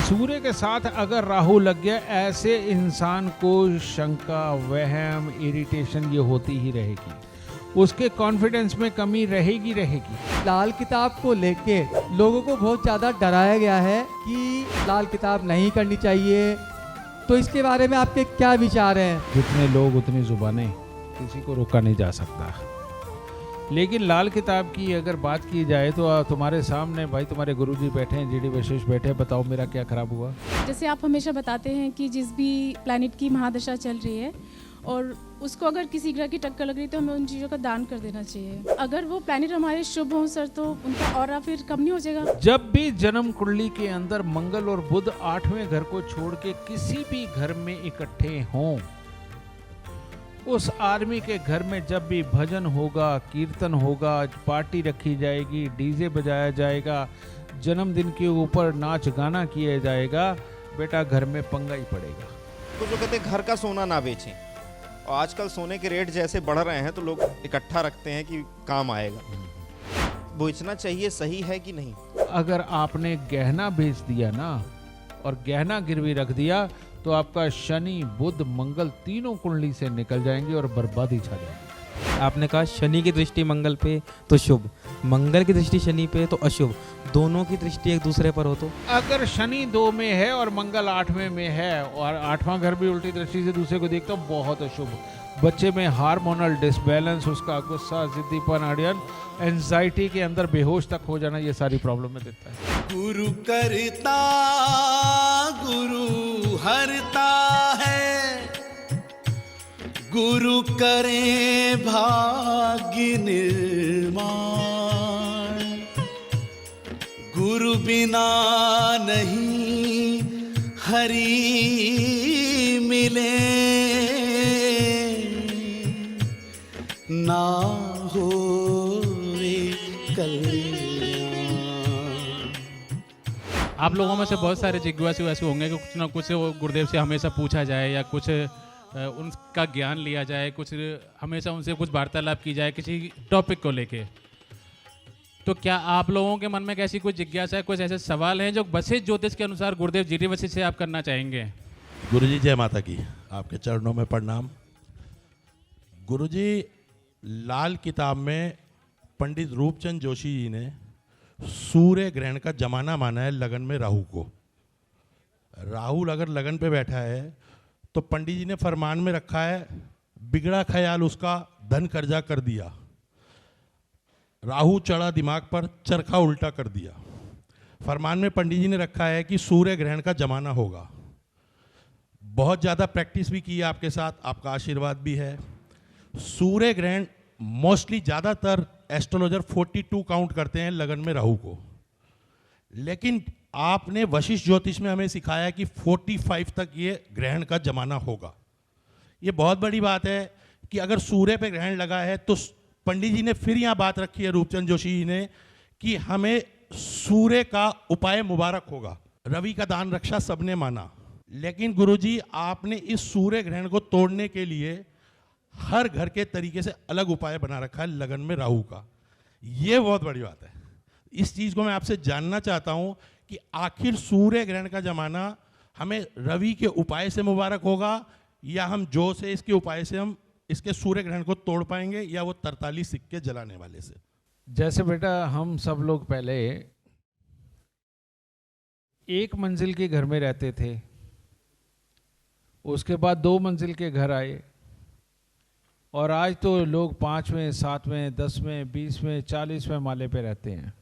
सूर्य के साथ अगर राहु लग गया, ऐसे इंसान को शंका, वहम, इरिटेशन ये होती ही रहेगी, उसके कॉन्फिडेंस में कमी रहेगी। लाल किताब को लेके लोगों को बहुत ज़्यादा डराया गया है कि लाल किताब नहीं करनी चाहिए, तो इसके बारे में आपके क्या विचार हैं? जितने लोग उतनी जुबानें, किसी को रोका नहीं जा सकता। लेकिन लाल किताब की अगर बात की जाए तो तुम्हारे सामने भाई तुम्हारे गुरुजी बैठे हैं, जीडी वशिष्ठ बैठे हैं, बताओ मेरा क्या खराब हुआ। जैसे आप हमेशा बताते हैं कि जिस भी प्लैनेट की महादशा चल रही है और उसको अगर किसी ग्रह की टक्कर लग रही है तो हमें उन चीज़ों का दान कर देना चाहिए। अगर वो प्लैनेट हमारे शुभ हों सर, तो उनका ऑरा फिर कम नहीं हो जाएगा। जब भी जन्म कुंडली के अंदर मंगल और बुध 8वें घर को छोड़ के किसी भी घर में इकट्ठे हों, उस आदमी के घर में जब भी भजन होगा, कीर्तन होगा, पार्टी रखी जाएगी, डीजे बजाया जाएगा, जन्मदिन के ऊपर नाच गाना किया जाएगा, बेटा घर में पंगा ही पड़ेगा। तो जो कहते हैं घर का सोना ना बेचें, और आजकल सोने के रेट जैसे बढ़ रहे हैं तो लोग इकट्ठा रखते हैं कि काम आएगा। बेचना चाहिए, सही है कि नहीं? अगर आपने गहना बेच दिया ना और गहना गिरवी रख दिया तो आपका शनि, बुध, मंगल तीनों कुंडली से निकल जाएंगे और बर्बादी छा जाएगी। आपने कहा शनि की दृष्टि मंगल पे तो शुभ, मंगल की दृष्टि शनि पे तो अशुभ, दोनों की दृष्टि एक दूसरे पर हो तो? अगर शनि 2 में है और मंगल 8वें में है और 8वां घर भी उल्टी दृष्टि से दूसरे को देखता, बहुत अशुभ। बच्चे में हार्मोनल डिसबैलेंस, उसका गुस्सा, जिद्दीपन, अड़ियन, एंजाइटी के अंदर बेहोश तक हो जाना, ये सारी प्रॉब्लम में देता है। गुरु करता गुरु हरता है, गुरु करे भाग्य निर्माण, गुरु बिना नहीं हरि मिले, ना होवे कल्याण। आप लोगों में से बहुत सारे जिज्ञासु ऐसे होंगे कि कुछ ना कुछ गुरुदेव से हमेशा पूछा जाए या कुछ उनका ज्ञान लिया जाए, कुछ हमेशा उनसे कुछ वार्तालाप की जाए किसी टॉपिक को लेके। तो क्या आप लोगों के मन में कैसी कुछ जिज्ञासा है, कुछ ऐसे सवाल हैं जो वशिष्ठ ज्योतिष के अनुसार गुरुदेव जीडी वशिष्ठ से आप करना चाहेंगे? गुरुजी जय माता की, आपके चरणों में प्रणाम। गुरुजी, लाल किताब में पंडित रूपचंद जोशी जी ने सूर्य ग्रहण का जमाना माना है लगन में राहु को। राहु अगर लगन पे बैठा है तो पंडित जी ने फरमान में रखा है, बिगड़ा ख्याल उसका धन कर्जा कर दिया, राहु चढ़ा दिमाग पर चरखा उल्टा कर दिया। फरमान में पंडित जी ने रखा है कि सूर्य ग्रहण का जमाना होगा। बहुत ज़्यादा प्रैक्टिस भी की है आपके साथ, आपका आशीर्वाद भी है। सूर्य ग्रहण मोस्टली ज़्यादातर एस्ट्रोलॉजर 42 काउंट करते हैं लगन में राहु को, लेकिन आपने वशिष्ठ ज्योतिष में हमें सिखाया कि 45 तक ये ग्रहण का जमाना होगा। ये बहुत बड़ी बात है कि अगर सूर्य पे ग्रहण लगा है तो पंडित जी ने फिर यहाँ बात रखी है रूपचंद जोशी जी ने कि हमें सूर्य का उपाय मुबारक होगा। रवि का दान रक्षा सबने माना, लेकिन गुरुजी आपने इस सूर्य ग्रहण को तोड़ने के लिए हर घर के तरीके से अलग उपाय बना रखा है लगन में राहु का। ये बहुत बड़ी बात है। इस चीज़ को मैं आपसे जानना चाहता हूँ कि आखिर सूर्य ग्रहण का जमाना हमें रवि के उपाय से मुबारक होगा या हम जो से इसके उपाय से हम इसके सूर्य ग्रहण को तोड़ पाएंगे, या वो 43 सिक्के जलाने वाले से? जैसे बेटा हम सब लोग पहले एक मंजिल के घर में रहते थे, उसके बाद 2 मंजिल के घर आए, और आज तो लोग 5वें, 7वें, 10वें, 20वें, 40वें माले पे रहते हैं।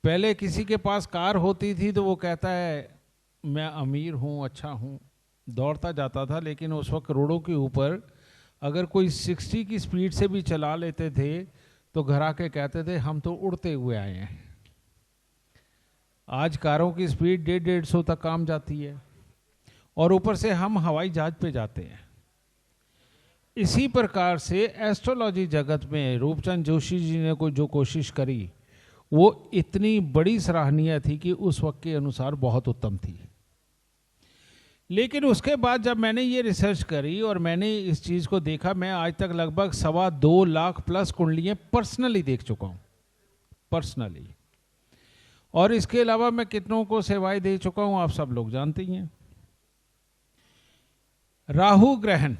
पहले किसी के पास कार होती थी तो वो कहता है मैं अमीर हूँ, अच्छा हूँ, दौड़ता जाता था। लेकिन उस वक्त रोडों के ऊपर अगर कोई 60 की स्पीड से भी चला लेते थे तो घर आके कहते थे हम तो उड़ते हुए आए हैं। आज कारों की स्पीड 150-150 तक काम जाती है और ऊपर से हम हवाई जहाज पे जाते हैं। इसी प्रकार से एस्ट्रोलॉजी जगत में रूपचंद जोशी जी ने जो कोशिश करी वो इतनी बड़ी सराहनीय थी कि उस वक्त के अनुसार बहुत उत्तम थी। लेकिन उसके बाद जब मैंने ये रिसर्च करी और मैंने इस चीज़ को देखा, मैं आज तक लगभग 2.25 लाख प्लस कुंडलियाँ पर्सनली देख चुका हूँ, पर्सनली। और इसके अलावा मैं कितनों को सेवाएं दे चुका हूं, आप सब लोग जानते ही हैं। राहु ग्रहण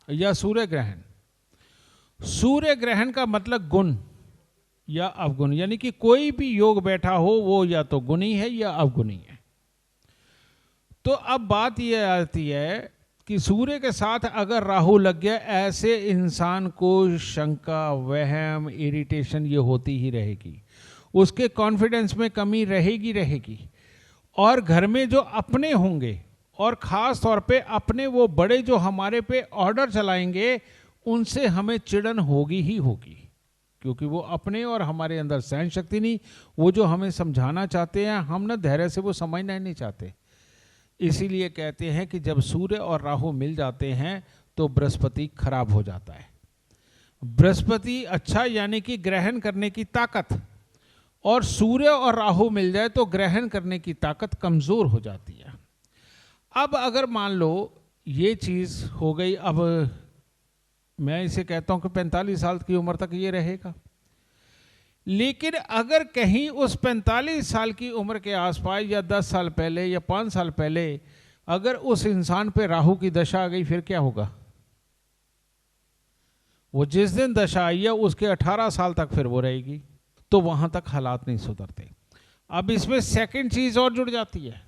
या सूर्य ग्रहण। सूर्य ग्रहण का मतलब गुण या अवगुण, यानी कि कोई भी योग बैठा हो वो या तो गुणी है या अवगुणी है। तो अब बात यह आती है कि सूर्य के साथ अगर राहु लग गया, ऐसे इंसान को शंका, वहम, इरिटेशन ये होती ही रहेगी, उसके कॉन्फिडेंस में कमी रहेगी। और घर में जो अपने होंगे और ख़ास तौर पे अपने वो बड़े जो हमारे पे ऑर्डर चलाएंगे, उनसे हमें चिड़न होगी ही होगी, क्योंकि वो अपने और हमारे अंदर सहन शक्ति नहीं, वो जो हमें समझाना चाहते हैं हम ना धैर्य से वो समझना ही नहीं चाहते। इसीलिए कहते हैं कि जब सूर्य और राहु मिल जाते हैं तो बृहस्पति खराब हो जाता है। बृहस्पति अच्छा यानी कि ग्रहण करने की ताकत, और सूर्य और राहु मिल जाए तो ग्रहण करने की ताकत कमजोर हो जाती है। अब अगर मान लो ये चीज हो गई, अब मैं इसे कहता हूं कि 45 साल की उम्र तक ये रहेगा, लेकिन अगर कहीं उस 45 साल की उम्र के आसपास या 10 साल पहले या 5 साल पहले अगर उस इंसान पे राहु की दशा आ गई, फिर क्या होगा? वो जिस दिन दशा आई है उसके 18 साल तक फिर वो रहेगी, तो वहां तक हालात नहीं सुधरते। अब इसमें सेकंड चीज और जुड़ जाती है।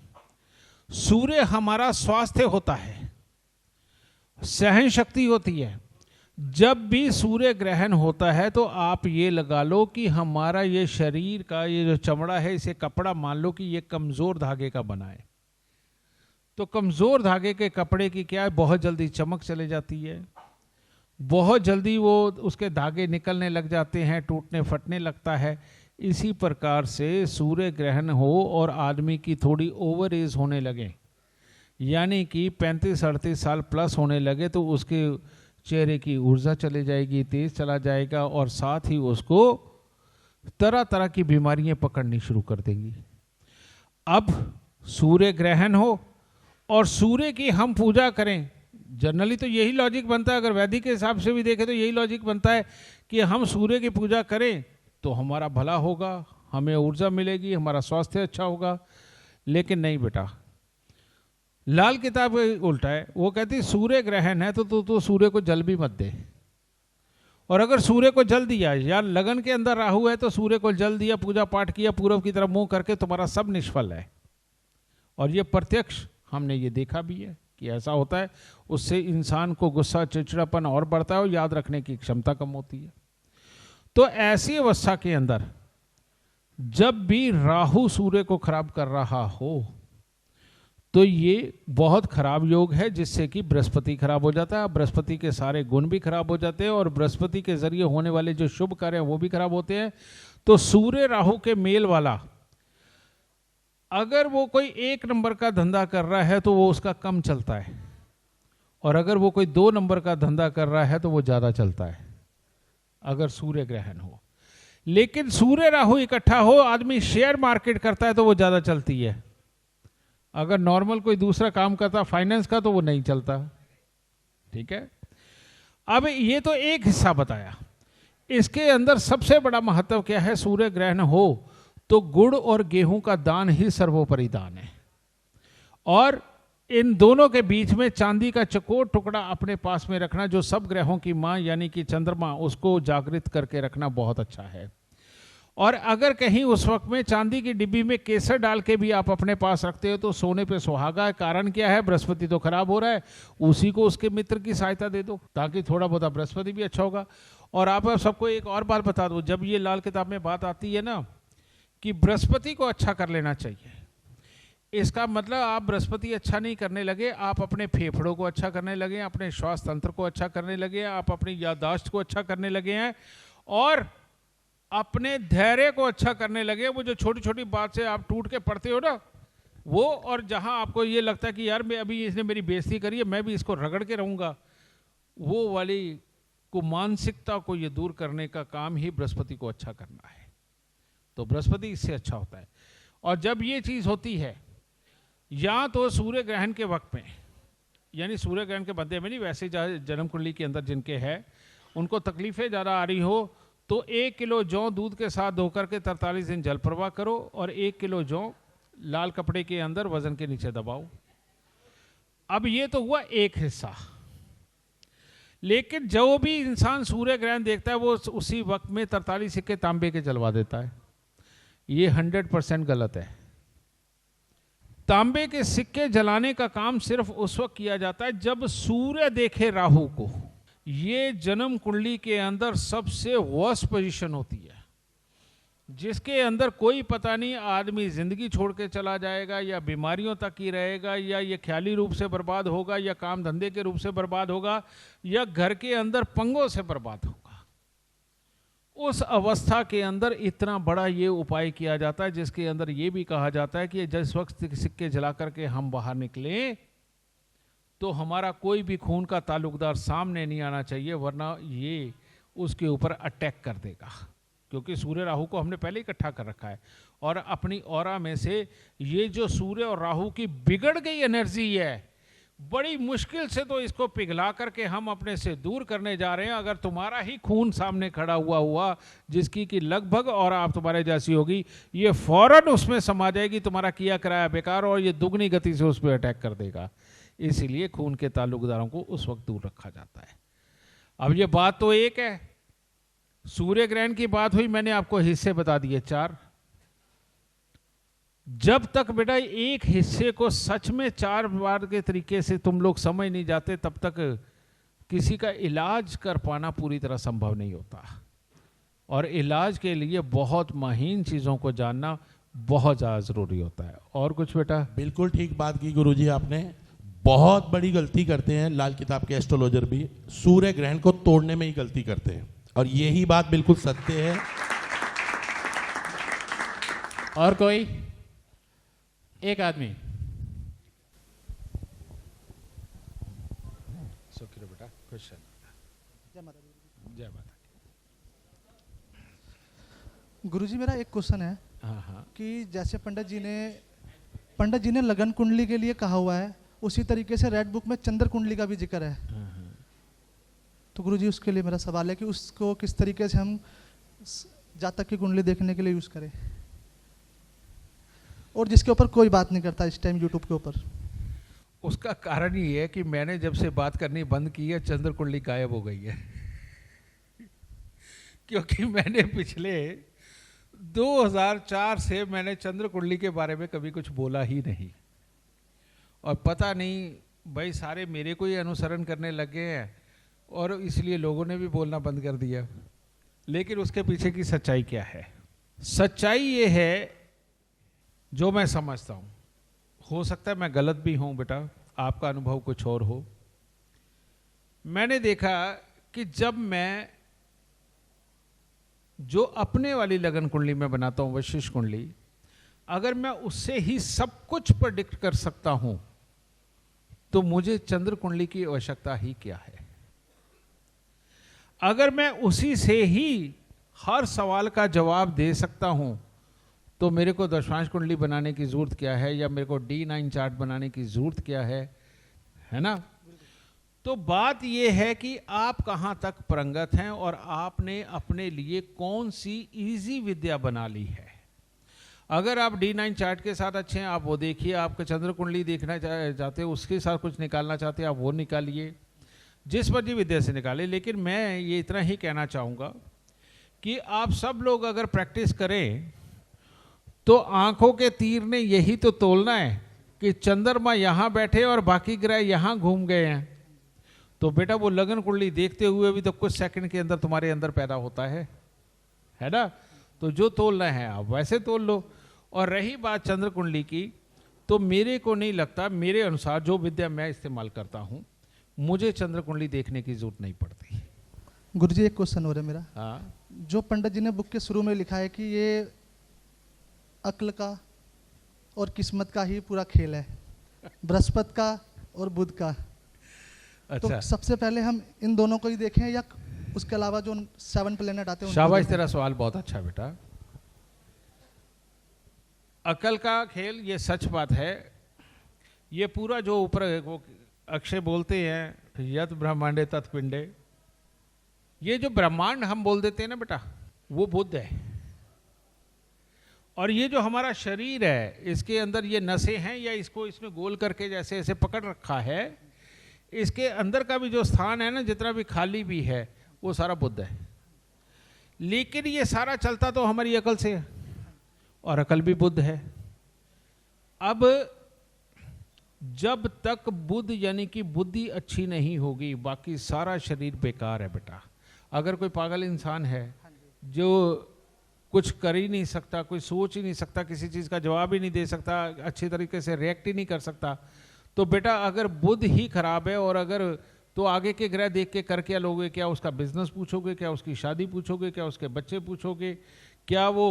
सूर्य हमारा स्वास्थ्य होता है, सहन शक्ति होती है। जब भी सूर्य ग्रहण होता है तो आप ये लगा लो कि हमारा ये शरीर का ये जो चमड़ा है, इसे कपड़ा मान लो कि ये कमजोर धागे का बना है, तो कमजोर धागे के कपड़े की क्या है, बहुत जल्दी चमक चले जाती है, बहुत जल्दी वो उसके धागे निकलने लग जाते हैं, टूटने फटने लगता है। इसी प्रकार से सूर्य ग्रहण हो और आदमी की थोड़ी ओवर एज होने लगे, यानी कि 35-38 साल प्लस होने लगे, तो उसके चेहरे की ऊर्जा चले जाएगी, तेज चला जाएगा, और साथ ही उसको तरह तरह की बीमारियां पकड़नी शुरू कर देंगी। अब सूर्य ग्रहण हो और सूर्य की हम पूजा करें, जनरली तो यही लॉजिक बनता है, अगर वैदिक के हिसाब से भी देखें तो यही लॉजिक बनता है कि हम सूर्य की पूजा करें तो हमारा भला होगा, हमें ऊर्जा मिलेगी, हमारा स्वास्थ्य अच्छा होगा। लेकिन नहीं बेटा, लाल किताब उल्टा है। वो कहती सूर्य ग्रहण है तो सूर्य को जल भी मत दे, और अगर सूर्य को जल दिया या लगन के अंदर राहु है तो सूर्य को जल दिया, पूजा पाठ किया, पूर्व की तरफ मुंह करके, तुम्हारा सब निष्फल है। और ये प्रत्यक्ष हमने ये देखा भी है कि ऐसा होता है। उससे इंसान को गुस्सा, चिड़चिड़ापन और बढ़ता है और याद रखने की क्षमता कम होती है। तो ऐसी अवस्था के अंदर जब भी राहु सूर्य को खराब कर रहा हो तो ये बहुत खराब योग है, जिससे कि बृहस्पति खराब हो जाता है। बृहस्पति के सारे गुण भी खराब हो जाते हैं और बृहस्पति के जरिए होने वाले जो शुभ कार्य हैं वो भी खराब होते हैं। तो सूर्य राहु के मेल वाला अगर वो कोई 1 नंबर का धंधा कर रहा है तो वो उसका कम चलता है, और अगर वो कोई 2 नंबर का धंधा कर रहा है तो वो ज्यादा चलता है, अगर सूर्य ग्रहण हो। लेकिन सूर्य राहु इकट्ठा हो, आदमी शेयर मार्केट करता है तो वो ज्यादा चलती है। अगर नॉर्मल कोई दूसरा काम करता फाइनेंस का तो वो नहीं चलता। ठीक है, अब ये तो एक हिस्सा बताया। इसके अंदर सबसे बड़ा महत्व क्या है? सूर्य ग्रहण हो तो गुड़ और गेहूं का दान ही सर्वोपरि दान है, और इन दोनों के बीच में चांदी का चकोर टुकड़ा अपने पास में रखना, जो सब ग्रहों की मां यानी कि चंद्रमा, उसको जागृत करके रखना बहुत अच्छा है। और अगर कहीं उस वक्त में चांदी की डिब्बी में केसर डाल के भी आप अपने पास रखते हो तो सोने पे सुहागा है। कारण क्या है? बृहस्पति तो खराब हो रहा है, उसी को उसके मित्र की सहायता दे दो ताकि थोड़ा बहुत बृहस्पति भी अच्छा होगा। और आप सबको एक और बात बता दो, जब ये लाल किताब में बात आती है ना कि बृहस्पति को अच्छा कर लेना चाहिए, इसका मतलब आप बृहस्पति अच्छा नहीं करने लगे, आप अपने फेफड़ों को अच्छा करने लगे, अपने श्वास तंत्र को अच्छा करने लगे, आप अपनी याददाश्त को अच्छा करने लगे हैं और अपने धैर्य को अच्छा करने लगे। वो जो छोटी छोटी बात से आप टूट के पड़ते हो ना वो, और जहां आपको ये लगता है कि यार मैं अभी इसने मेरी बेइज्जती करी है, मैं भी इसको रगड़ के रहूंगा, वो वाली को मानसिकता को ये दूर करने का काम ही बृहस्पति को अच्छा करना है। तो बृहस्पति इससे अच्छा होता है। और जब ये चीज होती है, या तो सूर्य ग्रहण के वक्त में, यानी सूर्य ग्रहण के बंदे में नहीं, वैसे जन्म कुंडली के अंदर जिनके है उनको तकलीफें ज़्यादा आ रही हो तो 1 किलो जौ दूध के साथ धोकर के 43 दिन जल प्रवाह करो और 1 किलो जौ लाल कपड़े के अंदर वजन के नीचे दबाओ। अब ये तो हुआ एक हिस्सा, लेकिन जो भी इंसान सूर्य ग्रहण देखता है वो उसी वक्त में 43 सिक्के तांबे के जलवा देता है। ये 100% गलत है। तांबे के सिक्के जलाने का काम सिर्फ उस वक्त किया जाता है जब सूर्य देखे राहु को। ये जन्म कुंडली के अंदर सबसे वर्स्ट पोजीशन होती है, जिसके अंदर कोई पता नहीं आदमी जिंदगी छोड़ के चला जाएगा या बीमारियों तक ही रहेगा या ये ख्याली रूप से बर्बाद होगा या काम धंधे के रूप से बर्बाद होगा या घर के अंदर पंगों से बर्बाद होगा। उस अवस्था के अंदर इतना बड़ा ये उपाय किया जाता है, जिसके अंदर ये भी कहा जाता है कि जिस वक्त सिक्के जला करके हम बाहर निकलें तो हमारा कोई भी खून का ताल्लुकदार सामने नहीं आना चाहिए, वरना ये उसके ऊपर अटैक कर देगा। क्योंकि सूर्य राहु को हमने पहले इकट्ठा कर रखा है और अपनी ऑरा में से ये जो सूर्य और राहु की बिगड़ गई एनर्जी है, बड़ी मुश्किल से तो इसको पिघला करके हम अपने से दूर करने जा रहे हैं। अगर तुम्हारा ही खून सामने खड़ा हुआ जिसकी कि लगभग और आप तुम्हारे जैसी होगी, ये फौरन उसमें समा जाएगी, तुम्हारा किया कराया बेकार, और ये दुगनी गति से उस पर अटैक कर देगा। इसीलिए खून के ताल्लुकदारों को उस वक्त दूर रखा जाता है। अब ये बात तो एक है, सूर्य ग्रहण की बात हुई, मैंने आपको हिस्से बता दिए 4। जब तक बेटा एक हिस्से को सच में 4 बार के तरीके से तुम लोग समझ नहीं जाते, तब तक किसी का इलाज कर पाना पूरी तरह संभव नहीं होता। और इलाज के लिए बहुत महीन चीज़ों को जानना बहुत ज़्यादा ज़रूरी होता है। और कुछ बेटा? बिल्कुल ठीक बात की गुरुजी आपने। बहुत बड़ी गलती करते हैं लाल किताब के एस्ट्रोलॉजर भी, सूर्य ग्रहण को तोड़ने में ही गलती करते हैं, और यही बात बिल्कुल सत्य है। और कोई एक आदमी? शुक्र बेटा, खुश है। जय माता। गुरुजी मेरा एक क्वेश्चन है। हाँ। कि जैसे पंडित जी ने लगन कुंडली के लिए कहा हुआ है, उसी तरीके से रेड बुक में चंद्र कुंडली का भी जिक्र है। तो गुरुजी उसके लिए मेरा सवाल है कि उसको किस तरीके से हम जातक की कुंडली देखने के लिए यूज करें, और जिसके ऊपर कोई बात नहीं करता इस टाइम यूट्यूब के ऊपर। उसका कारण ये है कि मैंने जब से बात करनी बंद की है, चंद्र कुंडली गायब हो गई है। क्योंकि मैंने पिछले 2004 से मैंने चंद्र कुंडली के बारे में कभी कुछ बोला ही नहीं, और पता नहीं भाई सारे मेरे को ही अनुसरण करने लगे हैं और इसलिए लोगों ने भी बोलना बंद कर दिया। लेकिन उसके पीछे की सच्चाई क्या है? सच्चाई ये है जो मैं समझता हूँ, हो सकता है मैं गलत भी हूँ बेटा, आपका अनुभव कुछ और हो। मैंने देखा कि जब मैं जो अपने वाली लगन कुंडली में बनाता हूँ, वशिष्ठ कुंडली, अगर मैं उससे ही सब कुछ प्रेडिक्ट कर सकता हूँ तो मुझे चंद्र कुंडली की आवश्यकता ही क्या है। अगर मैं उसी से ही हर सवाल का जवाब दे सकता हूं तो मेरे को दशांश कुंडली बनाने की जरूरत क्या है, या मेरे को D9 चार्ट बनाने की जरूरत क्या है ना? तो बात यह है कि आप कहां तक पारंगत हैं और आपने अपने लिए कौन सी इजी विद्या बना ली है। अगर आप D9 चार्ट के साथ अच्छे हैं, आप वो देखिए। आपका चंद्र कुंडली देखना चाहते हो, उसके साथ कुछ निकालना चाहते हैं, आप वो निकालिए, जिस मर्जी विद्या से निकालें। लेकिन मैं ये इतना ही कहना चाहूँगा कि आप सब लोग अगर प्रैक्टिस करें तो आंखों के तीर ने यही तो तोलना है कि चंद्रमा यहाँ बैठे और बाकी ग्रह यहाँ घूम गए हैं। तो बेटा वो लगन कुंडली देखते हुए भी तो कुछ सेकंड के अंदर तुम्हारे अंदर पैदा होता है ना? तो जो तोलना है आप वैसे तोल लो। और रही बात चंद्र कुंडली की, तो मेरे को नहीं लगता, मेरे अनुसार जो विद्या मैं इस्तेमाल करता हूँ, मुझे चंद्र कुंडली देखने की जरूरत नहीं पड़ती। गुरुजी एक क्वेश्चन हो रहा है मेरा। हाँ। जो पंडित जी ने बुक के शुरू में लिखा है कि ये अक्ल का और किस्मत का ही पूरा खेल है, बृहस्पति का और बुध का। अच्छा। तो सबसे पहले हम इन दोनों को ही देखें या उसके अलावा जो 7 प्लेनेट आते हैं? शाबाश, तेरा सवाल बहुत अच्छा बेटा। अकल का खेल, ये सच बात है। ये पूरा जो ऊपर वो अक्षय बोलते हैं, यत ब्रह्मांडे तत् पिंडे, ये जो ब्रह्मांड हम बोल देते हैं ना बेटा, वो बुध है। और ये जो हमारा शरीर है, इसके अंदर ये नसें हैं या इसको इसने गोल करके जैसे ऐसे पकड़ रखा है, इसके अंदर का भी जो स्थान है ना, जितना भी खाली भी है, वो सारा बुध है। लेकिन ये सारा चलता तो हमारी अकल से है, और अकल भी बुध है। अब जब तक बुध यानी कि बुद्धि अच्छी नहीं होगी, बाकी सारा शरीर बेकार है बेटा। अगर कोई पागल इंसान है जो कुछ कर ही नहीं सकता, कोई सोच ही नहीं सकता, किसी चीज़ का जवाब ही नहीं दे सकता, अच्छी तरीके से रिएक्ट ही नहीं कर सकता, तो बेटा अगर बुध ही खराब है, और अगर तो आगे के ग्रह देख के कर क्या लोगे? क्या उसका बिजनेस पूछोगे? क्या उसकी शादी पूछोगे? क्या उसके बच्चे पूछोगे? क्या वो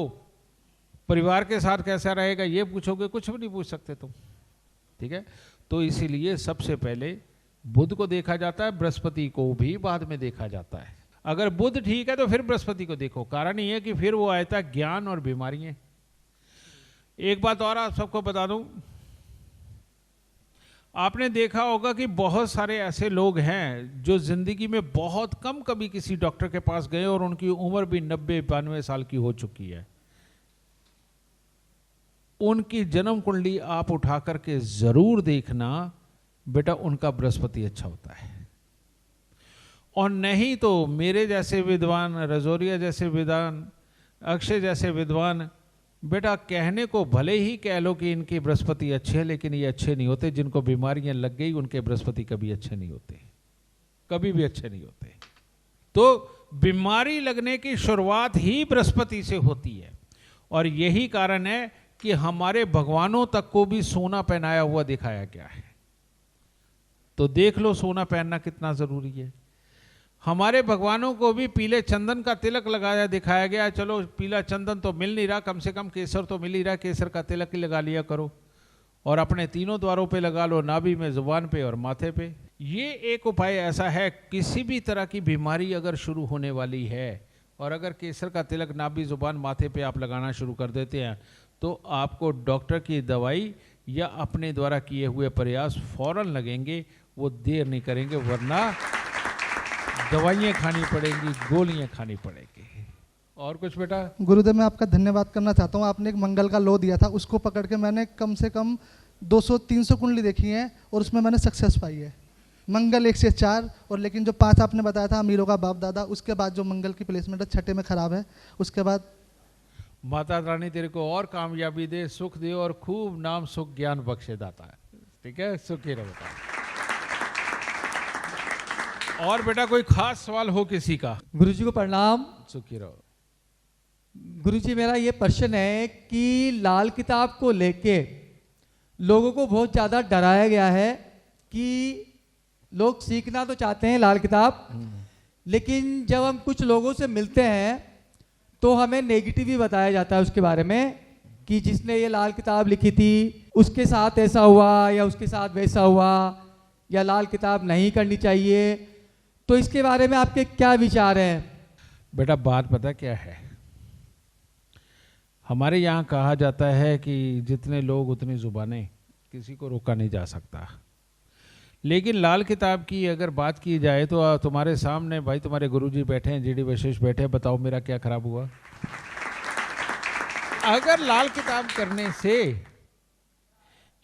परिवार के साथ कैसा रहेगा ये पूछोगे? कुछ भी नहीं पूछ सकते तुम, ठीक है। तो इसीलिए सबसे पहले बुध को देखा जाता है, बृहस्पति को भी बाद में देखा जाता है। अगर बुध ठीक है तो फिर बृहस्पति को देखो। कारण ये है कि फिर वो आता है ज्ञान और बीमारियां। एक बात और आप सबको बता दूं, आपने देखा होगा कि बहुत सारे ऐसे लोग हैं जो जिंदगी में बहुत कम कभी किसी डॉक्टर के पास गए और उनकी उम्र भी 90-92 साल की हो चुकी है। उनकी जन्म कुंडली आप उठा करके जरूर देखना बेटा, उनका बृहस्पति अच्छा होता है। और नहीं तो मेरे जैसे विद्वान, रजौरिया जैसे विद्वान, अक्षय जैसे विद्वान, बेटा कहने को भले ही कह लो कि इनकी बृहस्पति अच्छे है, लेकिन ये अच्छे नहीं होते। जिनको बीमारियां लग गई उनके बृहस्पति कभी अच्छे नहीं होते, कभी भी अच्छे नहीं होते। तो बीमारी लगने की शुरुआत ही बृहस्पति से होती है। और यही कारण है कि हमारे भगवानों तक को भी सोना पहनाया हुआ दिखाया गया है। तो देख लो सोना पहनना कितना जरूरी है। हमारे भगवानों को भी पीले चंदन का तिलक लगाया दिखाया गया। चलो पीला चंदन तो मिल नहीं रहा, कम से कम केसर तो मिल ही रहा, केसर का तिलक ही लगा लिया करो, और अपने तीनों द्वारों पे लगा लो, नाभि में, जुबान पे और माथे पे। ये एक उपाय ऐसा है, किसी भी तरह की बीमारी अगर शुरू होने वाली है और अगर केसर का तिलक नाभि, जुबान, माथे पे आप लगाना शुरू कर देते हैं, तो आपको डॉक्टर की दवाई या अपने द्वारा किए हुए प्रयास फौरन लगेंगे, वो देर नहीं करेंगे, वरना दवाइयाँ खानी पड़ेंगी, गोलियाँ खानी पड़ेंगी। और कुछ बेटा? गुरुदेव मैं आपका धन्यवाद करना चाहता हूँ। आपने एक मंगल का लो दिया था, उसको पकड़ के मैंने कम से कम 200-300 कुंडली देखी है और उसमें मैंने सक्सेस पाई है। मंगल 1 से 4, और लेकिन जो 5 आपने बताया था अमीरों का बाप दादा, उसके बाद जो मंगल की प्लेसमेंट है 6ठे में खराब है। उसके बाद माता रानी तेरे को और कामयाबी दे, सुख दे और खूब नाम सुख ज्ञान बख्शे दाता है, ठीक है। सुखी रहो बेटा। और बेटा कोई खास सवाल हो किसी का? गुरुजी को प्रणाम। सुखी रहो। गुरुजी मेरा ये प्रश्न है कि लाल किताब को लेके लोगों को बहुत ज़्यादा डराया गया है कि लोग सीखना तो चाहते हैं लाल किताब, लेकिन जब हम कुछ लोगों से मिलते हैं तो हमें नेगेटिव ही बताया जाता है उसके बारे में, कि जिसने ये लाल किताब लिखी थी उसके साथ ऐसा हुआ या उसके साथ वैसा हुआ, या लाल किताब नहीं करनी चाहिए। तो इसके बारे में आपके क्या विचार हैं? बेटा बात पता क्या है, हमारे यहाँ कहा जाता है कि जितने लोग उतनी जुबानें, किसी को रोका नहीं जा सकता। लेकिन लाल किताब की अगर बात की जाए तो तुम्हारे सामने भाई तुम्हारे गुरुजी बैठे हैं, जीडी वशिष्ठ बैठे हैं, बताओ मेरा क्या खराब हुआ? अगर लाल किताब करने से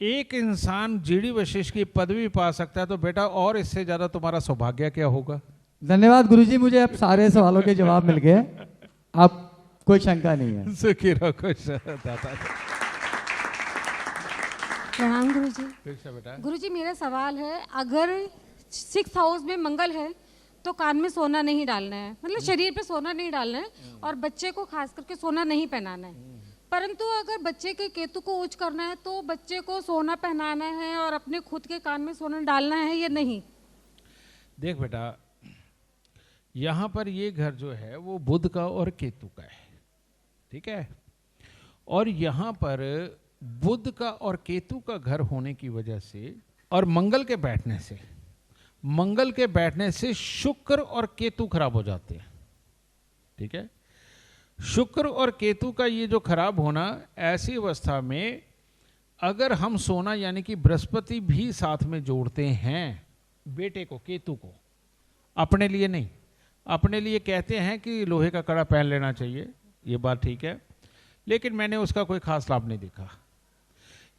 एक इंसान जीडी वशिष्ठ की पदवी पा सकता है तो बेटा और इससे ज्यादा तुम्हारा सौभाग्य क्या होगा? धन्यवाद गुरुजी, मुझे अब सारे सवालों के जवाब मिल गए, अब कोई शंका नहीं है। सुखी रहो, खुश रहो दाता। प्रणाम गुरुजी। बेटा गुरुजी मेरा सवाल है, अगर 6th हाउस में मंगल है तो कान में सोना नहीं डालना है, मतलब शरीर पे सोना नहीं डालना है, और बच्चे को खास करके सोना नहीं पहनाना है। परंतु अगर बच्चे के केतु को उच्च करना है तो बच्चे को सोना पहनाना है और अपने खुद के कान में सोना डालना है या नहीं? देख बेटा, यहाँ पर ये घर जो है वो बुध का और केतु का है, ठीक है। और यहाँ पर बुध का और केतु का घर होने की वजह से और मंगल के बैठने से शुक्र और केतु खराब हो जाते हैं, ठीक है। शुक्र और केतु का ये जो खराब होना, ऐसी अवस्था में अगर हम सोना यानी कि बृहस्पति भी साथ में जोड़ते हैं बेटे को, केतु को, अपने लिए नहीं, अपने लिए कहते हैं कि लोहे का कड़ा पहन लेना चाहिए, ये बात ठीक है, लेकिन मैंने उसका कोई खास लाभ नहीं देखा।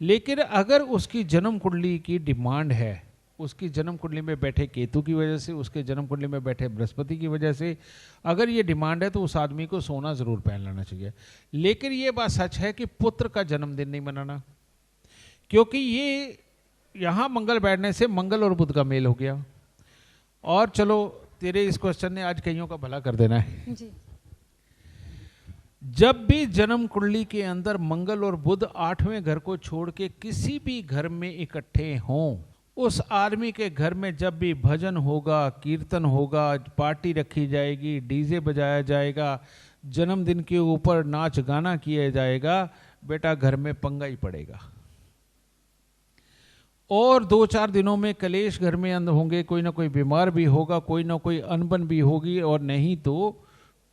लेकिन अगर उसकी जन्म कुंडली की डिमांड है, उसकी जन्म कुंडली में बैठे केतु की वजह से, उसके जन्म कुंडली में बैठे बृहस्पति की वजह से अगर ये डिमांड है, तो उस आदमी को सोना ज़रूर पहन लेना चाहिए। लेकिन ये बात सच है कि पुत्र का जन्मदिन नहीं मनाना, क्योंकि ये यहाँ मंगल बैठने से मंगल और बुध का मेल हो गया। और चलो, तेरे इस क्वेश्चन ने आज कईयों का भला कर देना है जी। जब भी जन्म कुंडली के अंदर मंगल और बुध 8वें घर को छोड़ के किसी भी घर में इकट्ठे हों, उस आदमी के घर में जब भी भजन होगा, कीर्तन होगा, पार्टी रखी जाएगी, डीजे बजाया जाएगा, जन्मदिन के ऊपर नाच गाना किया जाएगा, बेटा घर में पंगा ही पड़ेगा। और 2-4 दिनों में कलेश घर में अंदर होंगे, कोई ना कोई बीमार भी होगा, कोई ना कोई अनबन भी होगी, और नहीं तो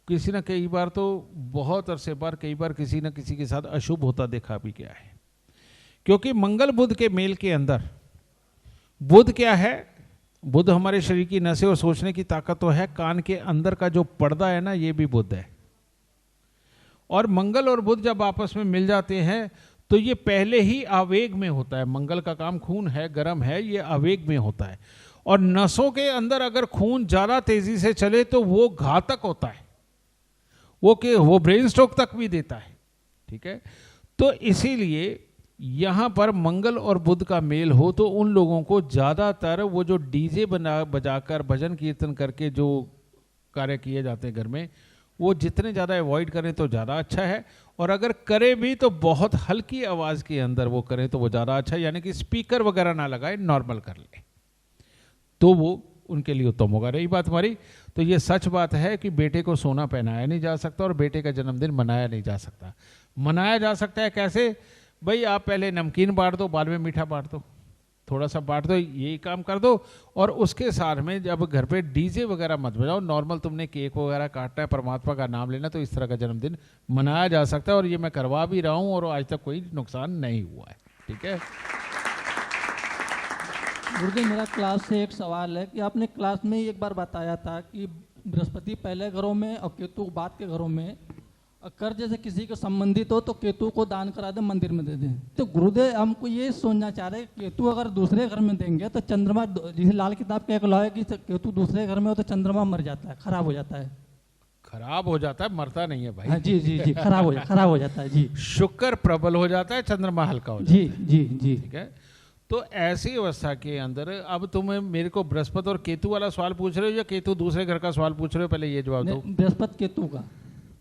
किसी न कई बार तो बहुत अरसे बार कई बार किसी न किसी के साथ अशुभ होता देखा भी गया है। क्योंकि मंगल बुध के मेल के अंदर बुध क्या है? बुध हमारे शरीर की नसें और सोचने की ताकत तो है, कान के अंदर का जो पर्दा है ना, ये भी बुध है। और मंगल और बुध जब आपस में मिल जाते हैं तो ये पहले ही आवेग में होता है। मंगल का काम खून है, गर्म है, ये आवेग में होता है। और नसों के अंदर अगर खून ज्यादा तेजी से चले तो वो घातक होता है, वो ब्रेन स्ट्रोक तक भी देता है। ठीक है, तो इसीलिए यहां पर मंगल और बुध का मेल हो तो उन लोगों को ज्यादातर वो जो डीजे बजाकर भजन कीर्तन करके जो कार्य किए जाते हैं घर में, वो जितने ज़्यादा अवॉइड करें तो ज़्यादा अच्छा है। और अगर करें भी तो बहुत हल्की आवाज़ के अंदर वो करें तो वो ज़्यादा अच्छा है, यानी कि स्पीकर वगैरह ना लगाए, नॉर्मल कर ले, तो वो उनके लिए उत्तम होगा। रही बात हमारी, तो ये सच बात है कि बेटे को सोना पहनाया नहीं जा सकता और बेटे का जन्मदिन मनाया नहीं जा सकता। मनाया जा सकता है कैसे? भाई आप पहले नमकीन बांट दो, बाद में मीठा बांट दो, थोड़ा सा बांट दो, यही काम कर दो। और उसके साथ में जब घर पे डीजे वगैरह मत बजाओ, नॉर्मल तुमने केक वगैरह काटना है, परमात्मा का नाम लेना, तो इस तरह का जन्मदिन मनाया जा सकता है। और ये मैं करवा भी रहा हूँ और आज तक कोई नुकसान नहीं हुआ है। ठीक है गुरुदेव, मेरा क्लास से एक सवाल है कि आपने क्लास में एक बार बताया था कि बृहस्पति पहले घरों में और केतु बाद के घरों में, कर्ज जैसे किसी के संबंधित हो तो केतु को दान करा दे, मंदिर में दे दें। तो गुरुदेव हमको ये सोचना चाह रहे हैं, केतु अगर दूसरे घर में देंगे तो चंद्रमा, जैसे लाल किताब का एक लॉ है कि केतु दूसरे घर में हो तो चंद्रमा मर जाता है, खराब हो जाता है। खराब हो जाता है, मरता नहीं है भाई। हाँ, जी जी जी, खराब हो जाता है जी। शुक्र प्रबल हो जाता है, चंद्रमा हल्का हो जाता जी है। जी जी, ठीक है, तो ऐसी अवस्था के अंदर अब तुम मेरे को बृहस्पति और केतु वाला सवाल पूछ रहे हो या केतु दूसरे घर का सवाल पूछ रहे हो? पहले ये जवाब दो। बृहस्पति केतु का।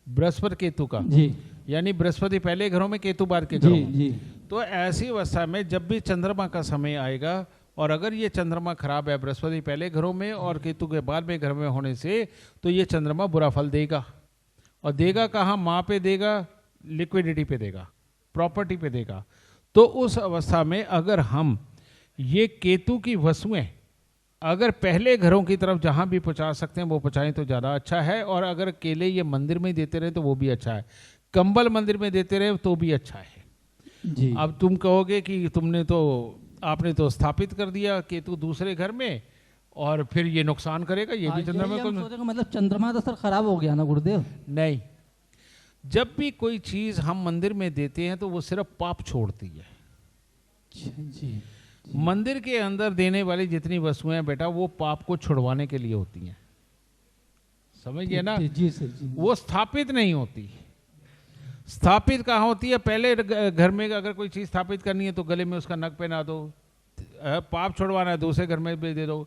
बृहस्पति केतु का जी, यानी बृहस्पति पहले घरों में, केतु बाद के घरों जी में। जी। तो ऐसी अवस्था में जब भी चंद्रमा का समय आएगा और अगर ये चंद्रमा खराब है, बृहस्पति पहले घरों में और केतु के बाद में घर में होने से, तो ये चंद्रमा बुरा फल देगा। और देगा कहाँ? माँ पे देगा, लिक्विडिटी पे देगा, प्रॉपर्टी पे देगा। तो उस अवस्था में अगर हम ये केतु की वस्तुएं अगर पहले घरों की तरफ जहां भी पहुंचा सकते हैं वो पहुंचाएं तो ज़्यादा अच्छा है। और अगर केले ये मंदिर में देते रहे तो वो भी अच्छा है, कंबल मंदिर में देते रहे तो भी अच्छा है जी। अब तुम कहोगे कि आपने तो स्थापित कर दिया केतु दूसरे घर में और फिर ये नुकसान करेगा, ये भी चंद्रमा को मतलब चंद्रमा तो सर खराब हो गया ना गुरुदेव? नहीं, जब भी कोई चीज हम मंदिर में देते हैं तो वो सिर्फ पाप छोड़ती है। जी। मंदिर के अंदर देने वाली जितनी वस्तुएं हैं बेटा, वो पाप को छुड़वाने के लिए होती हैं, समझ गए ना? जी सर जी। वो स्थापित नहीं होती। स्थापित कहाँ होती है? पहले घर में अगर कोई चीज स्थापित करनी है तो गले में उसका नग पहना दो, पाप छुड़वाना है दूसरे घर में भी दे दो।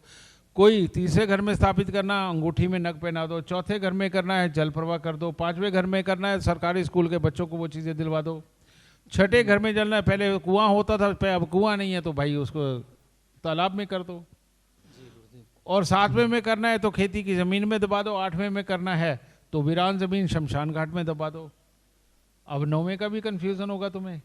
कोई तीसरे घर में स्थापित करना, अंगूठी में नग पहना दो। चौथे घर में करना है जल प्रवाह कर दो। पांचवें घर में करना है सरकारी स्कूल के बच्चों को वो चीजें दिलवा दो। छठे घर में जलना है, पहले कुआं होता था, अब कुआं नहीं है तो भाई उसको तालाब में कर दो। और 7वें में करना है तो खेती की जमीन में दबा दो। 8वें में करना है तो वीरान जमीन शमशान घाट में दबा दो। अब 9वें का भी कंफ्यूजन होगा तुम्हें।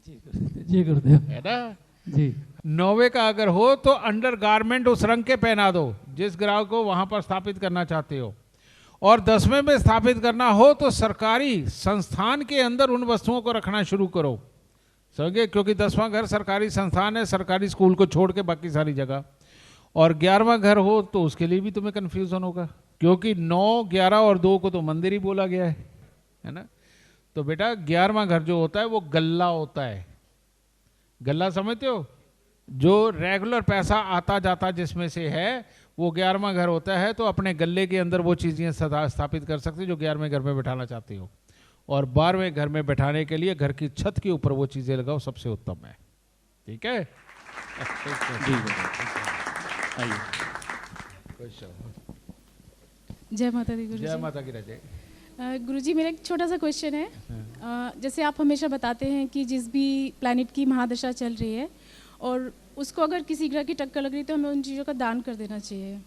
जी गुरुदेव, है ना? जी। 9वें का अगर हो तो अंडर गारमेंट उस रंग के पहना दो जिस ग्राहक को वहां पर स्थापित करना चाहते हो। और 10वें में स्थापित करना हो तो सरकारी संस्थान के अंदर उन वस्तुओं को रखना शुरू करो, समझे? क्योंकि 10वां घर सरकारी संस्थान है, सरकारी स्कूल को छोड़ के बाकी सारी जगह। और 11वां घर हो तो उसके लिए भी तुम्हें कंफ्यूजन होगा। क्योंकि 9, 11 और 2 को तो मंदिर ही बोला गया है ना। तो बेटा 11वां घर जो होता है वो गल्ला होता है। गल्ला समझते हो? जो रेगुलर पैसा आता जाता जिसमें से है वो 11वां घर होता है। तो अपने गल्ले के अंदर वो चीज़ें सदा स्थापित कर सकते हो जो 11वें घर में बैठाना चाहते हो, और 12वें घर में बैठाने के लिए घर की छत के ऊपर वो चीज़ें लगाओ, सबसे उत्तम है। ठीक है जय माता दी गुरुजी। जय माता की जय। गुरुजी मेरा एक छोटा सा क्वेश्चन है। जैसे आप हमेशा बताते हैं कि जिस भी प्लैनेट की महादशा चल रही है और उसको अगर किसी ग्रह की टक्कर लग रही है तो हमें उन चीज़ों का दान कर देना चाहिए,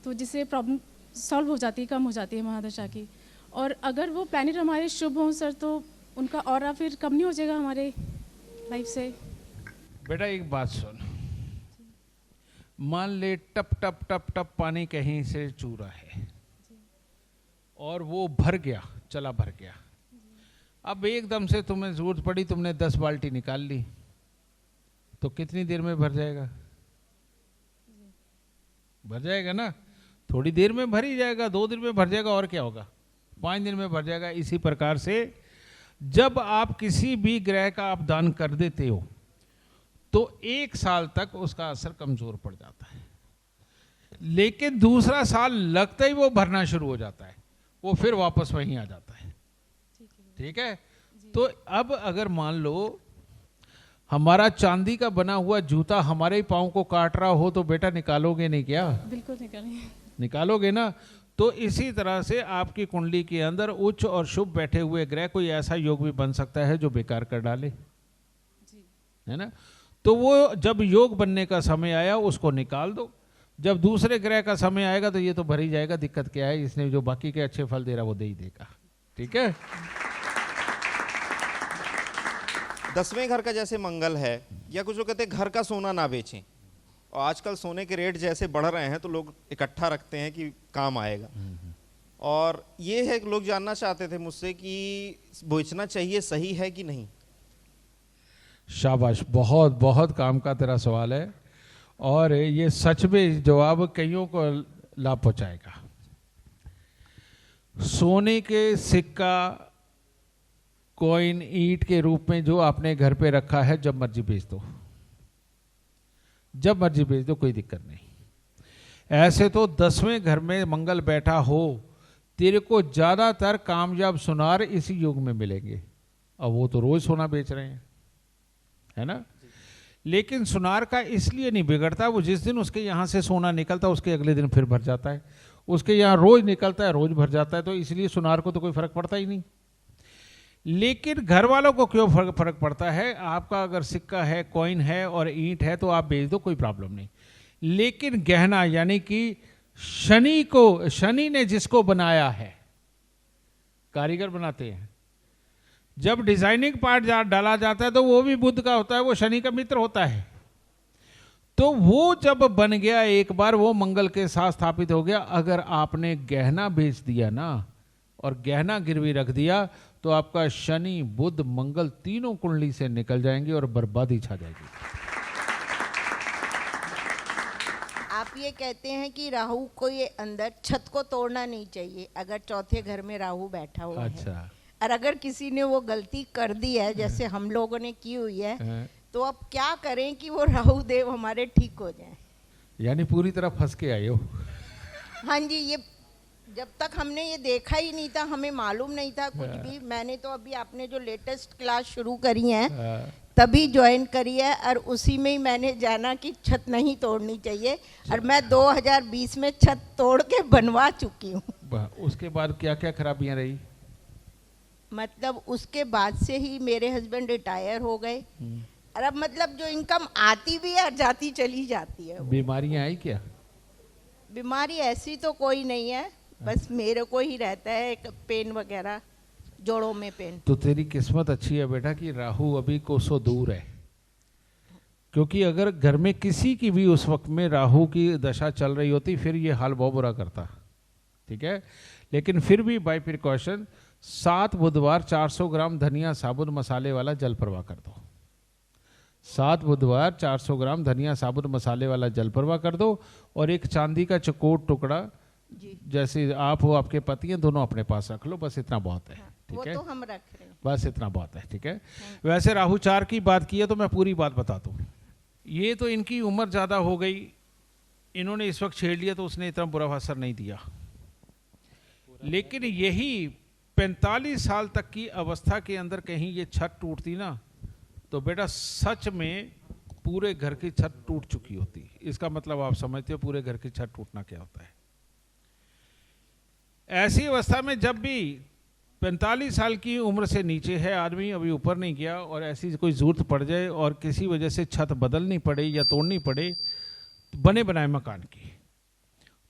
तो जिससे प्रॉब्लम सॉल्व हो जाती है, कम हो जाती है महादशा की। और अगर वो प्लैनेट हमारे शुभ हों सर तो उनका ऑरा फिर कम नहीं हो जाएगा हमारे लाइफ से? बेटा एक बात सुन, मान ले टप टप टप टप पानी कहीं से चू रहा है और वो भर गया, चला भर गया। अब एकदम से तुम्हें जरूरत पड़ी, तुमने 10 बाल्टी निकाल ली, तो कितनी देर में भर जाएगा? भर जाएगा ना, थोड़ी देर में भर ही जाएगा, 2 दिन में भर जाएगा, और क्या होगा, 5 दिन में भर जाएगा। इसी प्रकार से जब आप किसी भी ग्रह का आप दान कर देते हो तो 1 साल तक उसका असर कमजोर पड़ जाता है, लेकिन दूसरा साल लगता ही वो भरना शुरू हो जाता है, वो फिर वापस वहीं आ जाता है। ठीक है? तो अब अगर मान लो हमारा चांदी का बना हुआ जूता हमारे ही पाँव को काट रहा हो तो बेटा निकालोगे नहीं क्या? बिल्कुल निकालेंगे। निकालोगे ना। तो इसी तरह से आपकी कुंडली के अंदर उच्च और शुभ बैठे हुए ग्रह कोई ऐसा योग भी बन सकता है जो बेकार कर डाले, है ना। तो वो जब योग बनने का समय आया उसको निकाल दो, जब दूसरे ग्रह का समय आएगा तो ये तो भर ही जाएगा। दिक्कत क्या है, इसने जो बाकी के अच्छे फल दे रहा वो दे ही देगा। ठीक है? 10वें घर का जैसे मंगल है, या कुछ लोग कहते हैं घर का सोना ना बेचें, और आजकल सोने के रेट जैसे बढ़ रहे हैं तो लोग इकट्ठा रखते हैं कि काम आएगा। और ये है कि लोग जानना चाहते थे मुझसे कि बेचना चाहिए, सही है कि नहीं? शाबाश, बहुत बहुत काम का तेरा सवाल है, और ये सच में जवाब कईयों को लाभ पहुंचाएगा। सोने के सिक्का, कॉइन, ईंट के रूप में जो आपने घर पे रखा है, जब मर्जी बेच दो, जब मर्जी बेच दो, कोई दिक्कत नहीं। ऐसे तो 10वें घर में मंगल बैठा हो, तेरे को ज्यादातर कामयाब सुनार इसी युग में मिलेंगे, और वो तो रोज सोना बेच रहे हैं, है ना। लेकिन सुनार का इसलिए नहीं बिगड़ता, वो जिस दिन उसके यहां से सोना निकलता है उसके अगले दिन फिर भर जाता है, उसके यहां रोज निकलता है, रोज भर जाता है, तो इसलिए सुनार को तो कोई फर्क पड़ता ही नहीं। लेकिन घर वालों को क्यों फर्क पड़ता है? आपका अगर सिक्का है, कॉइन है और ईंट है तो आप बेच दो, कोई प्रॉब्लम नहीं। लेकिन गहना, यानी कि शनि ने जिसको बनाया है, कारीगर बनाते हैं, जब डिजाइनिंग पार्ट डाला जाता है तो वो भी बुध का होता है, वो शनि का मित्र होता है। तो वो जब बन गया एक बार, वो मंगल के साथ स्थापित हो गया। अगर आपने गहना बेच दिया ना और गहना गिरवी रख दिया तो आपका शनि, बुध, मंगल तीनों कुंडली से निकल जाएंगे और बर्बादी छा जाएगी। आप ये कहते हैं कि राहु को ये अंदर छत को तोड़ना नहीं चाहिए अगर चौथे घर में राहु बैठा हुआ है, और अगर किसी ने वो गलती कर दी है जैसे हम लोगों ने की हुई है, तो अब क्या करें कि वो राहु देव हमारे ठीक हो जाएं? यानी पूरी तरह फंस के आए हो। हाँ जी, ये जब तक हमने ये देखा ही नहीं था, हमें मालूम नहीं था कुछ भी। मैंने तो अभी आपने जो लेटेस्ट क्लास शुरू करी है तभी ज्वाइन करी है, और उसी में ही मैंने जाना कि छत नहीं तोड़नी चाहिए, और मैं 2020 में छत तोड़ के बनवा चुकी हूँ। उसके बाद क्या क्या खराबियां रही? मतलब उसके बाद से ही मेरे हस्बैंड रिटायर हो गए, और अब मतलब जो इनकम आती भी है और जाती चली जाती है। बीमारियां आई क्या? बीमारी ऐसी तो कोई नहीं है, बस मेरे को ही रहता है पेन वगैरह, जोड़ों में पेन। तो तेरी किस्मत अच्छी है बेटा कि राहु अभी कोसों दूर है, क्योंकि अगर घर में किसी की भी उस वक्त में राहु की दशा चल रही होती फिर ये हाल बहुत बुरा करता। ठीक है? लेकिन फिर भी बाय प्रिकॉशन 7 बुधवार 400 ग्राम धनिया साबुत मसाले वाला जल प्रवाह कर दो। 7 बुधवार 400 ग्राम धनिया साबुत मसाले वाला जल प्रवाह कर दो, और एक चांदी का चकोर टुकड़ा जी। जैसे आप हो, आपके पति हैं, दोनों अपने पास रख लो, बस इतना बहुत है। ठीक वो है, तो हम रख रहे हैं। बस इतना बहुत है। ठीक है, वैसे राहु 4 की बात की है तो मैं पूरी बात बताता हूँ। ये तो इनकी उम्र ज़्यादा हो गई, इन्होंने इस वक्त छेड़ लिया तो उसने इतना बुरा असर नहीं दिया, लेकिन यही 45 साल तक की अवस्था के अंदर कहीं ये छत टूटती ना, तो बेटा सच में पूरे घर की छत टूट चुकी होती। इसका मतलब आप समझते हो पूरे घर की छत टूटना क्या होता है। ऐसी अवस्था में जब भी 45 साल की उम्र से नीचे है आदमी, अभी ऊपर नहीं गया, और ऐसी कोई जरूरत पड़ जाए और किसी वजह से छत बदलनी पड़े या तोड़नी पड़े बने बनाए मकान की,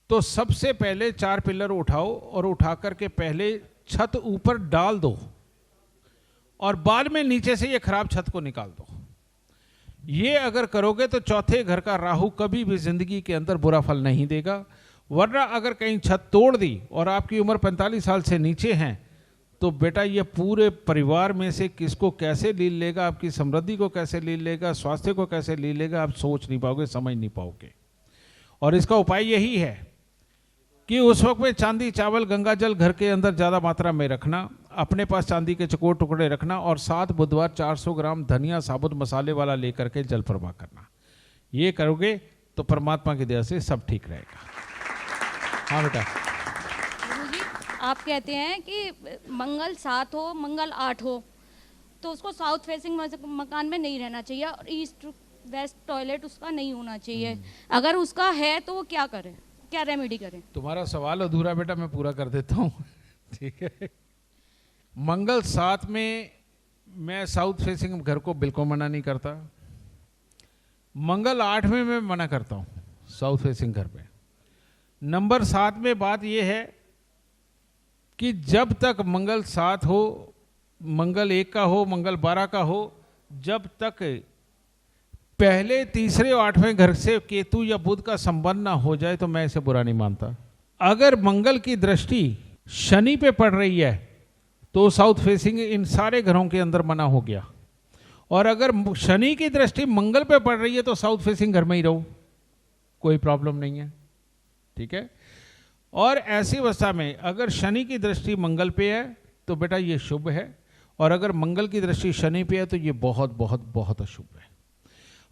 तो सबसे पहले 4 पिलर उठाओ और उठा करके पहले छत ऊपर डाल दो और बाद में नीचे से ये खराब छत को निकाल दो। ये अगर करोगे तो चौथे घर का राहु कभी भी जिंदगी के अंदर बुरा फल नहीं देगा। वरना अगर कहीं छत तोड़ दी और आपकी उम्र 45 साल से नीचे है तो बेटा ये पूरे परिवार में से किसको कैसे लील लेगा, आपकी समृद्धि को कैसे लील लेगा, स्वास्थ्य को कैसे लील लेगा, आप सोच नहीं पाओगे, समझ नहीं पाओगे। और इसका उपाय यही है कि उस वक्त में चांदी, चावल, गंगा जल घर के अंदर ज़्यादा मात्रा में रखना, अपने पास चांदी के चकोर टुकड़े रखना, और 7 बुधवार 400 ग्राम धनिया साबुत मसाले वाला लेकर के जल प्रवाह करना। ये करोगे तो परमात्मा की दया से सब ठीक रहेगा। हाँ बेटा। गुरुजी, आप कहते हैं कि मंगल 7 हो, मंगल 8 हो, तो उसको साउथ फेसिंग मकान में नहीं रहना चाहिए और ईस्ट वेस्ट टॉयलेट उसका नहीं होना चाहिए। अगर उसका है तो वो क्या करें, क्या रेमेडी करें? तुम्हारा सवाल अधूरा बेटा, मैं पूरा कर देता हूँ। ठीक है, मंगल 7 में मैं साउथ फेसिंग घर को बिल्कुल मना नहीं करता। मंगल 8 में मैं मना करता हूँ साउथ फेसिंग घर पे। नंबर 7 में बात यह है कि जब तक मंगल 7 हो, मंगल 1 का हो, मंगल 12 का हो, जब तक पहले, तीसरे और 8वें घर से केतु या बुध का संबंध ना हो जाए तो मैं इसे बुरा नहीं मानता। अगर मंगल की दृष्टि शनि पे पड़ रही है तो साउथ फेसिंग इन सारे घरों के अंदर मना हो गया, और अगर शनि की दृष्टि मंगल पे पड़ रही है तो साउथ फेसिंग घर में ही रहो, कोई प्रॉब्लम नहीं है। ठीक है, और ऐसी अवस्था में अगर शनि की दृष्टि मंगल पे है तो बेटा ये शुभ है, और अगर मंगल की दृष्टि शनि पे है तो ये बहुत बहुत बहुत अशुभ है।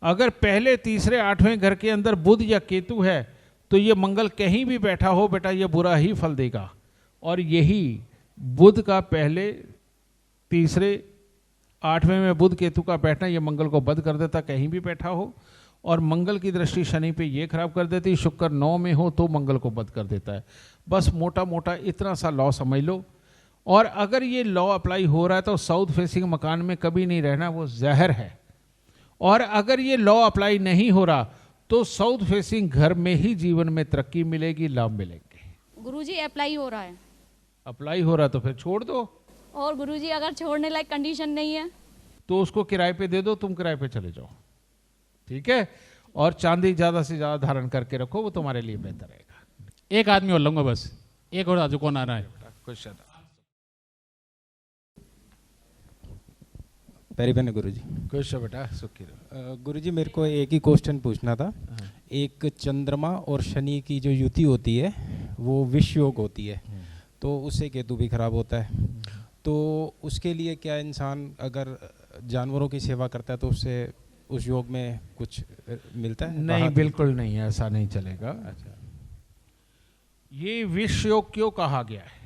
अगर पहले, तीसरे, 8वें घर के अंदर बुध या केतु है तो ये मंगल कहीं भी बैठा हो बेटा ये बुरा ही फल देगा। और यही बुध का पहले, तीसरे, 8वें में बुध केतु का बैठना ये मंगल को बद कर देता, कहीं भी बैठा हो। और मंगल की दृष्टि शनि पे ये खराब कर देती, शुक्र 9 में हो तो मंगल को बद कर देता है। बस मोटा मोटा इतना सा लॉ समझ लो। और अगर ये लॉ अप्लाई हो रहा है तो साउथ फेसिंग मकान में कभी नहीं रहना, वो जहर है। और अगर ये लॉ अप्लाई नहीं हो रहा तो साउथ फेसिंग घर में ही जीवन में तरक्की मिलेगी, लाभ मिलेंगे। गुरुजी अप्लाई हो रहा है? अप्लाई हो रहा तो फिर छोड़ दो। और गुरुजी अगर छोड़ने लायक कंडीशन नहीं है तो उसको किराए पे दे दो, तुम किराए पे चले जाओ। ठीक है, और चांदी ज्यादा से ज्यादा धारण करके रखो, वो तुम्हारे लिए बेहतर रहेगा। एक आदमी और लूंगा बस, एक और आजू कौन आ रहा है? क्वेश्चन पेरी पेन गुरुजी। क्वेश्चन बेटा, सुखी रहो। गुरुजी मेरे को एक ही क्वेश्चन पूछना था। एक चंद्रमा और शनि की जो युति होती है वो विष योग होती है, तो उससे केतु भी खराब होता है, तो उसके लिए क्या इंसान अगर जानवरों की सेवा करता है तो उससे उस योग में कुछ मिलता है? नहीं, बिल्कुल नहीं, ऐसा नहीं चलेगा। अच्छा, ये विष योग क्यों कहा गया है?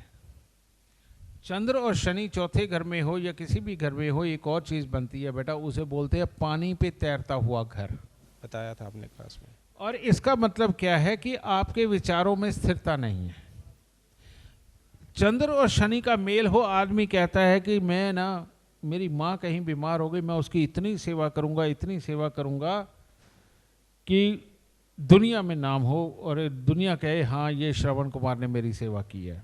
चंद्र और शनि चौथे घर में हो या किसी भी घर में हो, एक और चीज बनती है बेटा, उसे बोलते हैं पानी पे तैरता हुआ घर। बताया था आपने क्लास में। और इसका मतलब क्या है कि आपके विचारों में स्थिरता नहीं है। चंद्र और शनि का मेल हो, आदमी कहता है कि मैं ना, मेरी माँ कहीं बीमार हो गई, मैं उसकी इतनी सेवा करूंगा, इतनी सेवा करूंगा कि दुनिया में नाम हो और दुनिया कहे हाँ ये श्रवण कुमार ने मेरी सेवा की है।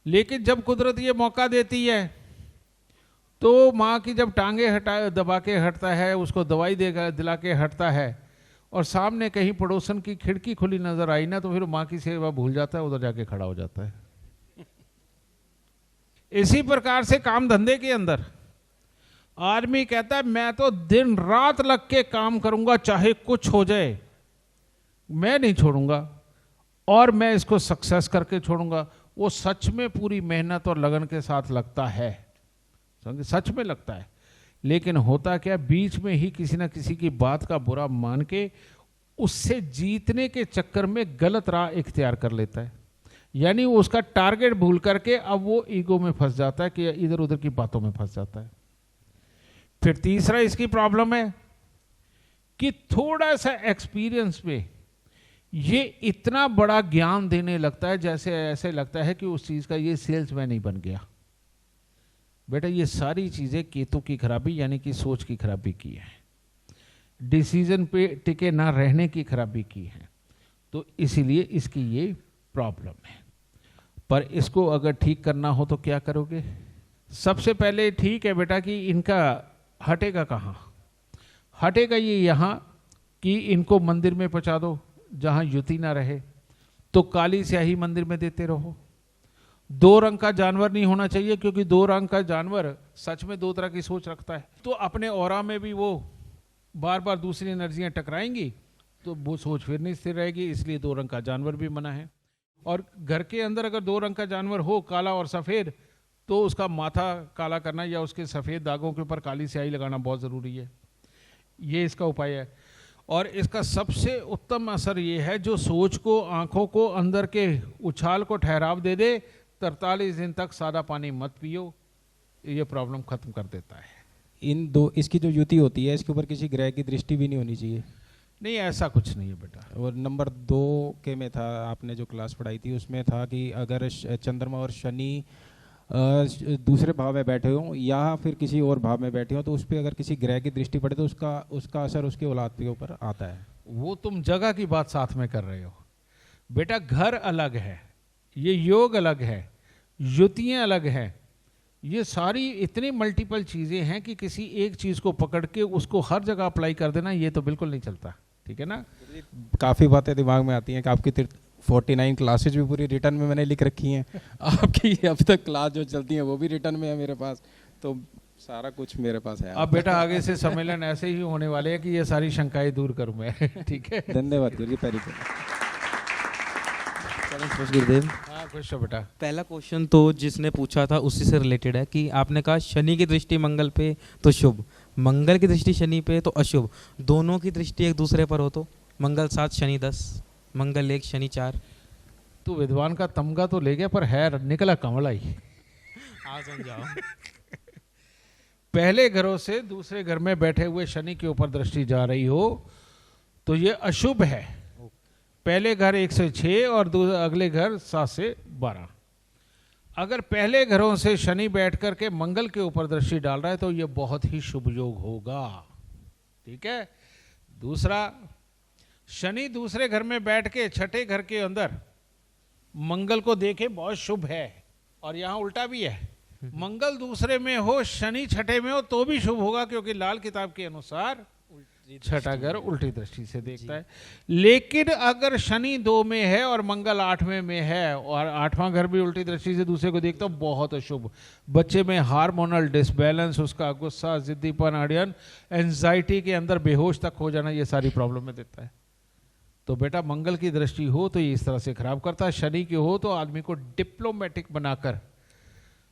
लेकिन जब कुदरत ये मौका देती है तो माँ की जब टांगे दबा के हटता है, उसको दवाई दिला के हटता है, और सामने कहीं पड़ोसन की खिड़की खुली नजर आई ना तो फिर माँ की सेवा भूल जाता है, उधर जाके खड़ा हो जाता है। इसी प्रकार से काम धंधे के अंदर आदमी कहता है मैं तो दिन रात लग के काम करूंगा, चाहे कुछ हो जाए, मैं नहीं छोड़ूंगा। और मैं इसको सक्सेस करके छोड़ूंगा, वो सच में पूरी मेहनत और लगन के साथ लगता है, समझे, सच में लगता है। लेकिन होता क्या, बीच में ही किसी ना किसी की बात का बुरा मान के उससे जीतने के चक्कर में गलत राह इख्तियार कर लेता है, यानी वो उसका टारगेट भूल करके अब वो ईगो में फंस जाता है कि इधर उधर की बातों में फंस जाता है। फिर तीसरा इसकी प्रॉब्लम है कि थोड़ा सा एक्सपीरियंस में ये इतना बड़ा ज्ञान देने लगता है जैसे ऐसे लगता है कि उस चीज का ये सेल्समैन ही बन गया। बेटा ये सारी चीजें केतु की खराबी यानी कि सोच की खराबी की है, डिसीजन पे टिके ना रहने की खराबी की है, तो इसीलिए इसकी ये प्रॉब्लम है। पर इसको अगर ठीक करना हो तो क्या करोगे? सबसे पहले ठीक है बेटा कि इनका हटेगा कहाँ, हटेगा ये यहाँ कि इनको मंदिर में पहुँचा दो जहाँ युति ना रहे, तो काली स्याही मंदिर में देते रहो। 2 रंग का जानवर नहीं होना चाहिए, क्योंकि 2 रंग का जानवर सच में 2 तरह की सोच रखता है, तो अपने ऑरा में भी वो बार बार दूसरी एनर्जियां टकराएंगी तो वो सोच फिर नहीं स्थिर रहेगी, इसलिए 2 रंग का जानवर भी मना है। और घर के अंदर अगर 2 रंग का जानवर हो, काला और सफ़ेद, तो उसका माथा काला करना या उसके सफ़ेद दागों के ऊपर काली स्याही लगाना बहुत ज़रूरी है। ये इसका उपाय है। और इसका सबसे उत्तम असर ये है, जो सोच को, आँखों को, अंदर के उछाल को ठहराव दे दे, 43 दिन तक सादा पानी मत पियो, ये प्रॉब्लम खत्म कर देता है। इसकी जो युति होती है इसके ऊपर किसी ग्रह की दृष्टि भी नहीं होनी चाहिए? नहीं, ऐसा कुछ नहीं है बेटा। और नंबर 2 के में था, आपने जो क्लास पढ़ाई थी उसमें था कि अगर चंद्रमा और शनि दूसरे भाव में बैठे हों या फिर किसी और भाव में बैठे हों, तो उस पर अगर किसी ग्रह की दृष्टि पड़े तो उसका असर उसके औलाद के ऊपर आता है। वो तुम जगह की बात साथ में कर रहे हो बेटा। घर अलग है, ये योग अलग है, युतियाँ अलग हैं, ये सारी इतनी मल्टीपल चीज़ें हैं कि किसी एक चीज़ को पकड़ के उसको हर जगह अप्लाई कर देना ये तो बिल्कुल नहीं चलता, ठीक है ना। काफ़ी बातें दिमाग में आती हैं कि आपकी 49 क्लासेज भी पूरी रिटर्न में मैंने लिख रखी हैं, आपकी अब तक क्लास जो चलती है वो भी रिटर्न में है मेरे पास, तो सारा कुछ मेरे पास है। अब बेटा आगे से सम्मेलन ऐसे ही होने वाले हैं कि ये सारी शंकाएं दूर करूं मैं, ठीक है। धन्यवाद गुरुजी। गुरुदेव, हाँ खुश हो बेटा। पहला क्वेश्चन तो जिसने पूछा था उसी से रिलेटेड है कि आपने कहा शनि की दृष्टि मंगल पे तो शुभ, मंगल की दृष्टि शनि पे तो अशुभ, दोनों की दृष्टि एक दूसरे पर हो तो मंगल 7 शनि 10, मंगल 1 शनि 4। तू विद्वान का तमगा तो ले गया पर है निकला कमला ही। समझाओ। पहले घरों से दूसरे घर में बैठे हुए शनि के ऊपर दृष्टि जा रही हो तो ये अशुभ है। पहले घर 1 से 6 और अगले घर 7 से 12। अगर पहले घरों से शनि बैठ करके मंगल के ऊपर दृष्टि डाल रहा है तो ये बहुत ही शुभ योग होगा, ठीक है। दूसरा, शनि दूसरे घर में बैठ के छठे घर के अंदर मंगल को देखे बहुत शुभ है, और यहाँ उल्टा भी है, मंगल दूसरे में हो शनि छठे में हो तो भी शुभ होगा, क्योंकि लाल किताब के अनुसार छठा घर उल्टी दृष्टि से देखता है। लेकिन अगर शनि 2 में है और मंगल 8वें में है और 8वां घर भी उल्टी दृष्टि से दूसरे को देखता, बहुत अशुभ। बच्चे में हार्मोनल डिसबैलेंस, उसका गुस्सा, जिद्दीपन, अड़ियन, एंजाइटी के अंदर बेहोश तक हो जाना, ये सारी प्रॉब्लम में देता है। तो बेटा मंगल की दृष्टि हो तो ये इस तरह से खराब करता है, शनि की हो तो आदमी को डिप्लोमेटिक बनाकर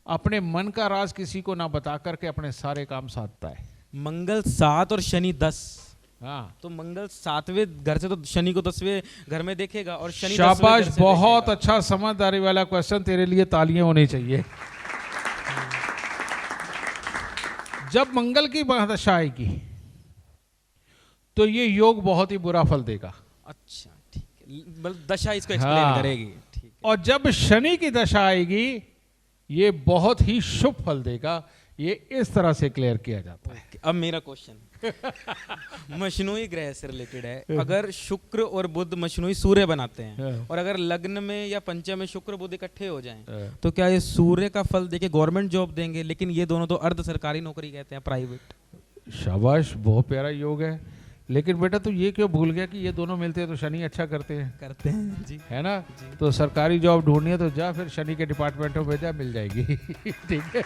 अपने मन का राज किसी को ना बता करके अपने सारे काम साधता है। मंगल 7 और शनि 10। हाँ, तो मंगल 7वें घर से तो शनि को 10वें घर में देखेगा और शनि शाबाश, बहुत अच्छा समझदारी वाला क्वेश्चन, तेरे लिए तालियां होनी चाहिए। जब मंगल की महादशा आएगी तो ये योग बहुत ही बुरा फल देगा। अच्छा, ठीक है, मतलब दशा इसको एक्सप्लेन करेगी, ठीक है। और जब शनि की दशा आएगी ये बहुत ही शुभ फल देगा। ये इस तरह से क्लियर किया जाता है। अब मेरा क्वेश्चन मशनूई ग्रह से रिलेटेड है। अगर शुक्र और बुध मशनूई सूर्य बनाते हैं और अगर लग्न में या पंचम में शुक्र बुध इकट्ठे हो जाएं तो क्या ये सूर्य का फल देके गवर्नमेंट जॉब देंगे? लेकिन ये दोनों तो अर्ध सरकारी नौकरी कहते हैं, प्राइवेट। शाबाश, बहुत प्यारा योग है। लेकिन बेटा तू ये क्यों भूल गया कि ये दोनों मिलते हैं तो शनि अच्छा करते हैं जी, है ना जी। तो सरकारी जॉब ढूंढनी है तो जा फिर शनि के डिपार्टमेंटों में जा, मिल जाएगी। ठीक है।